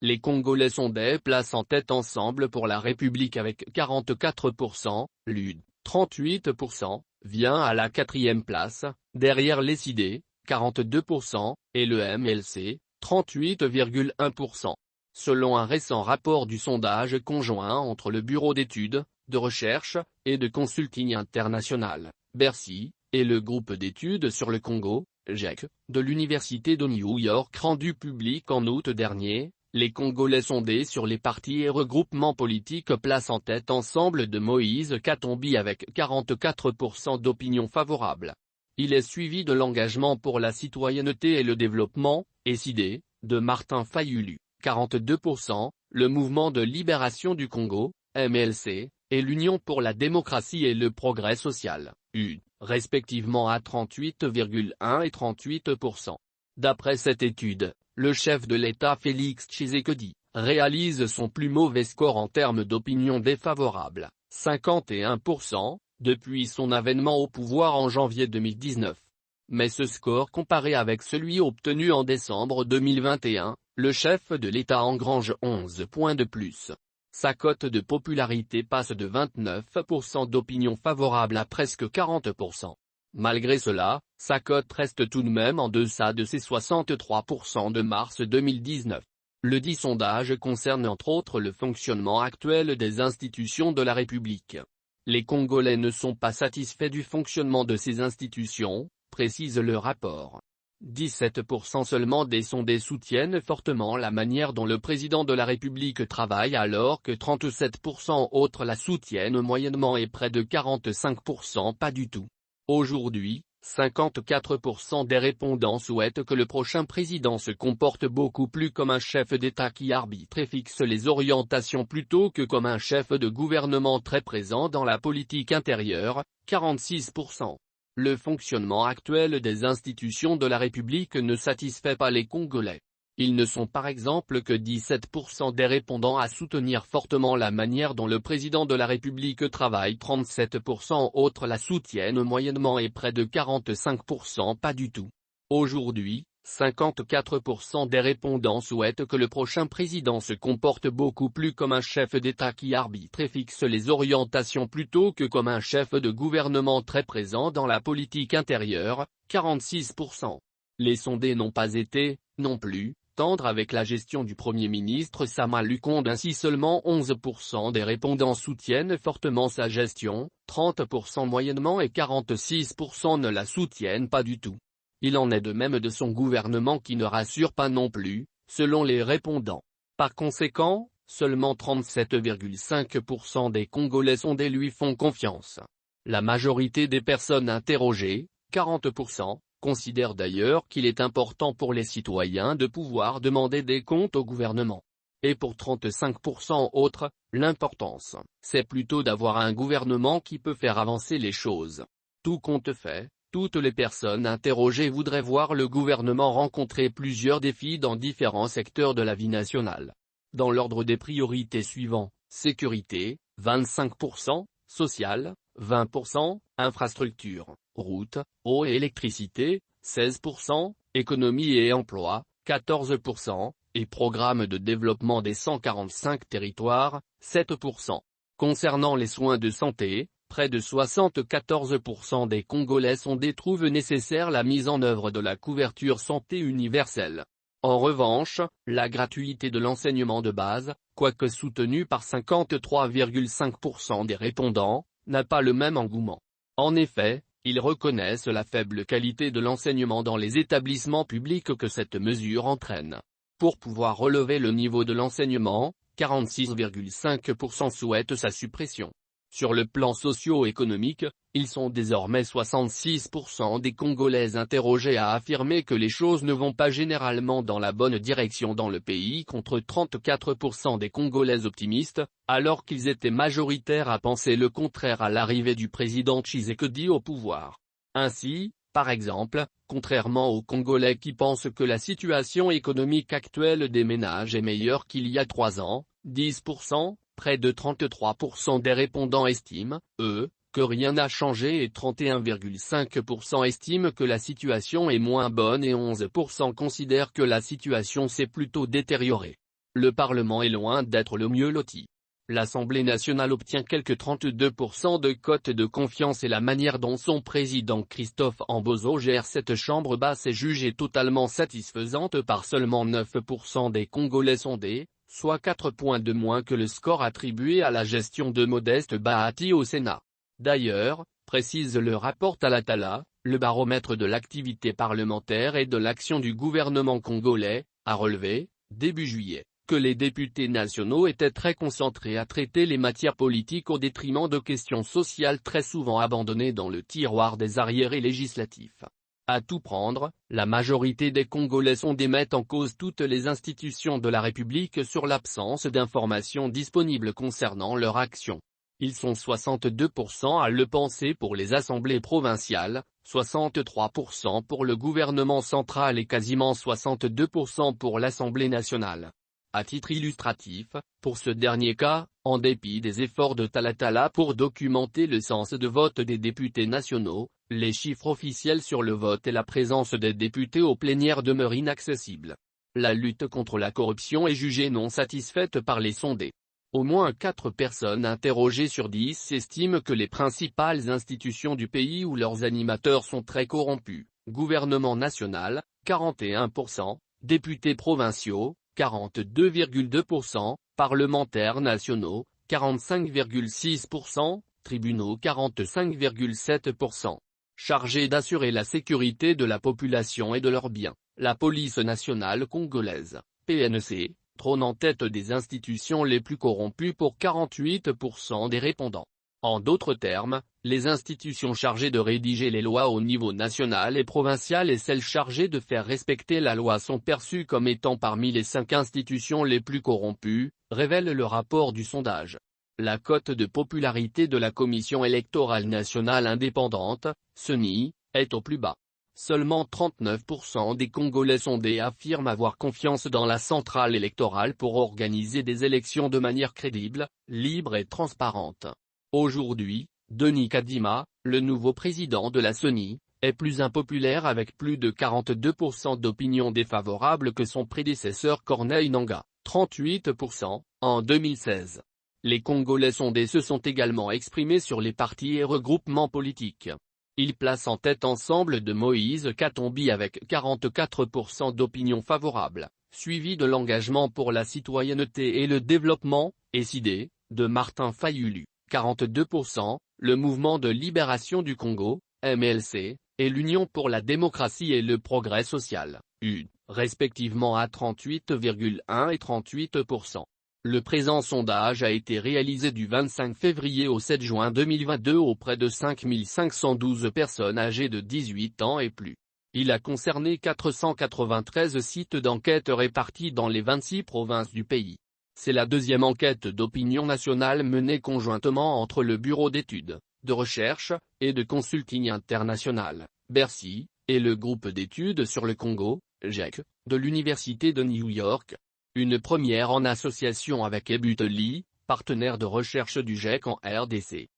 Les Congolais sondés placent en tête Ensemble pour la République avec 44%, l'UD, 38%, vient à la 4e place, derrière l'SID, 42%, et le MLC, 38,1%. Selon un récent rapport du sondage conjoint entre le Bureau d'études, de recherche, et de consulting international, Bercy, et le groupe d'études sur le Congo, GEC, de l'Université de New York rendu public en août dernier, les Congolais sondés sur les partis et regroupements politiques placent en tête Ensemble de Moïse Katumbi avec 44% d'opinion favorable. Il est suivi de l'Engagement pour la citoyenneté et le développement, SID, de Martin Fayulu, 42%, le Mouvement de libération du Congo, MLC, et l'Union pour la démocratie et le progrès social, UD, respectivement à 38,1 et 38%. D'après cette étude, le chef de l'État Félix Tshisekedi réalise son plus mauvais score en termes d'opinion défavorable, 51%, depuis son avènement au pouvoir en janvier 2019. Mais ce score comparé avec celui obtenu en décembre 2021, le chef de l'État engrange 11 points de plus. Sa cote de popularité passe de 29% d'opinion favorable à presque 40%. Malgré cela, sa cote reste tout de même en deçà de ses 63% de mars 2019. Le dit sondage concerne entre autres le fonctionnement actuel des institutions de la République. Les Congolais ne sont pas satisfaits du fonctionnement de ces institutions, précise le rapport. 17% seulement des sondés soutiennent fortement la manière dont le président de la République travaille alors que 37% autres la soutiennent moyennement et près de 45% pas du tout. Aujourd'hui, 54% des répondants souhaitent que le prochain président se comporte beaucoup plus comme un chef d'État qui arbitre et fixe les orientations plutôt que comme un chef de gouvernement très présent dans la politique intérieure, 46%. Le fonctionnement actuel des institutions de la République ne satisfait pas les Congolais. Ils ne sont par exemple que 17% des répondants à soutenir fortement la manière dont le président de la République travaille, 37% autres la soutiennent moyennement et près de 45% pas du tout. Aujourd'hui, 54% des répondants souhaitent que le prochain président se comporte beaucoup plus comme un chef d'État qui arbitre et fixe les orientations plutôt que comme un chef de gouvernement très présent dans la politique intérieure, 46%. Les sondés n'ont pas été, non plus, tendres avec la gestion du Premier ministre Sama Lukonde. Ainsi seulement 11% des répondants soutiennent fortement sa gestion, 30% moyennement et 46% ne la soutiennent pas du tout. Il en est de même de son gouvernement qui ne rassure pas non plus, selon les répondants. Par conséquent, seulement 37,5% des Congolais sondés lui font confiance. La majorité des personnes interrogées, 40%, considèrent d'ailleurs qu'il est important pour les citoyens de pouvoir demander des comptes au gouvernement. Et pour 35% autres, l'importance, c'est plutôt d'avoir un gouvernement qui peut faire avancer les choses. Tout compte fait, toutes les personnes interrogées voudraient voir le gouvernement rencontrer plusieurs défis dans différents secteurs de la vie nationale. Dans l'ordre des priorités suivants, sécurité, 25%, social, 20%, infrastructure, routes, eau et électricité, 16%, économie et emploi, 14%, et programme de développement des 145 territoires, 7%. Concernant les soins de santé, près de 74% des Congolais sondés trouvent nécessaire la mise en œuvre de la couverture santé universelle. En revanche, la gratuité de l'enseignement de base, quoique soutenue par 53,5% des répondants, n'a pas le même engouement. En effet, ils reconnaissent la faible qualité de l'enseignement dans les établissements publics que cette mesure entraîne. Pour pouvoir relever le niveau de l'enseignement, 46,5% souhaitent sa suppression. Sur le plan socio-économique, ils sont désormais 66% des Congolais interrogés à affirmer que les choses ne vont pas généralement dans la bonne direction dans le pays contre 34% des Congolais optimistes, alors qu'ils étaient majoritaires à penser le contraire à l'arrivée du président Tshisekedi au pouvoir. Ainsi, par exemple, contrairement aux Congolais qui pensent que la situation économique actuelle des ménages est meilleure qu'il y a 3 ans, 10%, près de 33% des répondants estiment, eux, que rien n'a changé et 31,5% estiment que la situation est moins bonne et 11% considèrent que la situation s'est plutôt détériorée. le Parlement est loin d'être le mieux loti. L'Assemblée nationale obtient quelque 32% de cote de confiance et la manière dont son président Christophe Ambozo gère cette chambre basse est jugée totalement satisfaisante par seulement 9% des Congolais sondés, soit 4 points de moins que le score attribué à la gestion de Modeste Bahati au Sénat. D'ailleurs, précise le rapport Talatala, le baromètre de l'activité parlementaire et de l'action du gouvernement congolais, a relevé, début juillet, que les députés nationaux étaient très concentrés à traiter les matières politiques au détriment de questions sociales très souvent abandonnées dans le tiroir des arriérés législatifs. À tout prendre, la majorité des Congolais sondés mettent en cause toutes les institutions de la République sur l'absence d'informations disponibles concernant leur action. Ils sont 62% à le penser pour les assemblées provinciales, 63% pour le gouvernement central et quasiment 62% pour l'Assemblée nationale. À titre illustratif, pour ce dernier cas, en dépit des efforts de Talatala pour documenter le sens de vote des députés nationaux, les chiffres officiels sur le vote et la présence des députés aux plénières demeurent inaccessibles. La lutte contre la corruption est jugée non satisfaite par les sondés. Au moins 4 personnes interrogées sur 10 estiment que les principales institutions du pays ou leurs animateurs sont très corrompus. Gouvernement national, 41%, députés provinciaux, 42,2%, parlementaires nationaux, 45,6%, tribunaux 45,7%. Chargés d'assurer la sécurité de la population et de leurs biens, la police nationale congolaise, PNC, trône en tête des institutions les plus corrompues pour 48% des répondants. En d'autres termes, les institutions chargées de rédiger les lois au niveau national et provincial et celles chargées de faire respecter la loi sont perçues comme étant parmi les 5 institutions les plus corrompues, révèle le rapport du sondage. La cote de popularité de la Commission électorale nationale indépendante, CENI, est au plus bas. Seulement 39% des Congolais sondés affirment avoir confiance dans la centrale électorale pour organiser des élections de manière crédible, libre et transparente. Aujourd'hui, Denis Kadima, le nouveau président de la CENI, est plus impopulaire avec plus de 42% d'opinions défavorables que son prédécesseur Corneille Nangaa, 38%, en 2016. Les Congolais sondés se sont également exprimés sur les partis et regroupements politiques. Ils placent en tête Ensemble de Moïse Katumbi avec 44% d'opinions favorables, suivi de l'Engagement pour la citoyenneté et le développement, SID, de Martin Fayulu, 42%, le Mouvement de libération du Congo, MLC, et l'Union pour la démocratie et le progrès social, UD, respectivement à 38,1 et 38%. Le présent sondage a été réalisé du 25 février au 7 juin 2022 auprès de 5512 personnes âgées de 18 ans et plus. Il a concerné 493 sites d'enquête répartis dans les 26 provinces du pays. C'est la deuxième enquête d'opinion nationale menée conjointement entre le Bureau d'études, de recherche, et de consulting international, Bercy, et le groupe d'études sur le Congo, GEC, de l'Université de New York. Une première en association avec Ebuteli, partenaire de recherche du GEC en RDC.